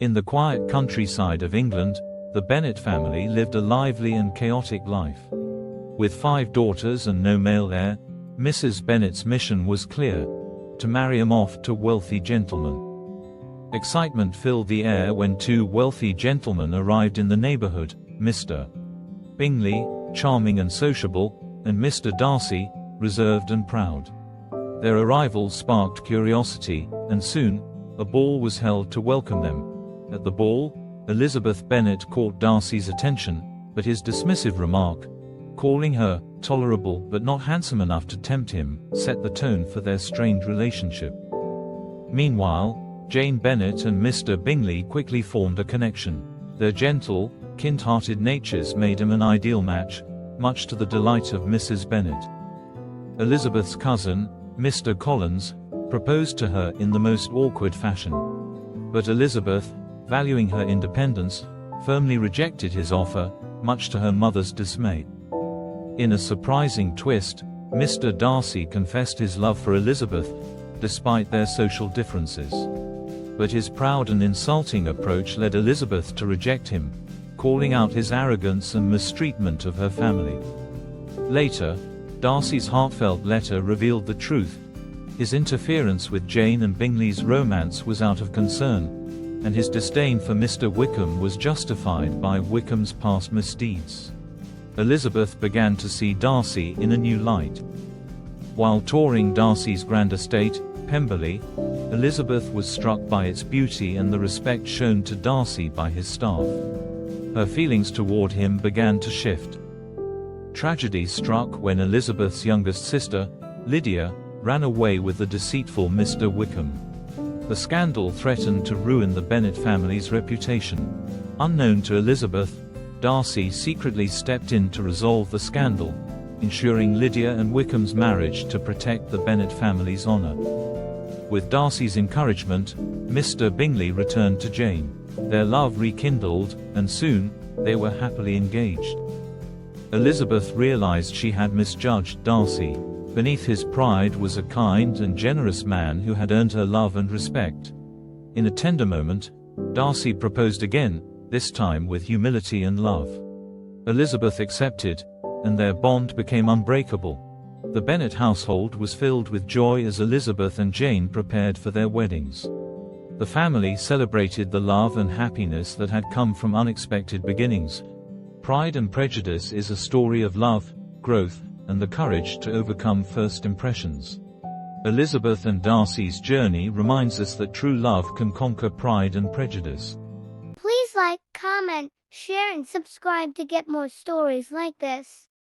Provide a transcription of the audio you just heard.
In the quiet countryside of England, the Bennet family lived a lively and chaotic life. With 5 daughters and no male heir, Mrs. Bennet's mission was clear: to marry them off to wealthy gentlemen. Excitement filled the air when 2 wealthy gentlemen arrived in the neighborhood, Mr. Bingley, charming and sociable, and Mr. Darcy, reserved and proud. Their arrival sparked curiosity, and soon, a ball was held to welcome them. At the ball, Elizabeth Bennet caught Darcy's attention, but his dismissive remark, calling her tolerable but not handsome enough to tempt him, set the tone for their strained relationship. Meanwhile, Jane Bennet and Mr. Bingley quickly formed a connection. Their gentle, kind-hearted natures made him an ideal match, much to the delight of Mrs. Bennet. Elizabeth's cousin, Mr. Collins, proposed to her in the most awkward fashion. But Elizabeth, valuing her independence, firmly rejected his offer, much to her mother's dismay. In a surprising twist, Mr. Darcy confessed his love for Elizabeth, despite their social differences. But his proud and insulting approach led Elizabeth to reject him, calling out his arrogance and mistreatment of her family. Later, Darcy's heartfelt letter revealed the truth. His interference with Jane and Bingley's romance was out of concern, and his disdain for Mr. Wickham was justified by Wickham's past misdeeds. Elizabeth began to see Darcy in a new light. While touring Darcy's grand estate, Pemberley, Elizabeth was struck by its beauty and the respect shown to Darcy by his staff. Her feelings toward him began to shift. Tragedy struck when Elizabeth's youngest sister, Lydia, ran away with the deceitful Mr. Wickham. The scandal threatened to ruin the Bennet family's reputation. Unknown to Elizabeth, Darcy secretly stepped in to resolve the scandal, ensuring Lydia and Wickham's marriage to protect the Bennet family's honor. With Darcy's encouragement, Mr. Bingley returned to Jane. Their love rekindled, and soon, they were happily engaged. Elizabeth realized she had misjudged Darcy. Beneath his pride was a kind and generous man who had earned her love and respect. In a tender moment, Darcy proposed again, this time with humility and love. Elizabeth accepted, and their bond became unbreakable. The Bennet household was filled with joy as Elizabeth and Jane prepared for their weddings. The family celebrated the love and happiness that had come from unexpected beginnings. Pride and Prejudice is a story of love, growth, and the courage to overcome first impressions. Elizabeth and Darcy's journey reminds us that true love can conquer pride and prejudice. Please like, comment, share and subscribe to get more stories like this.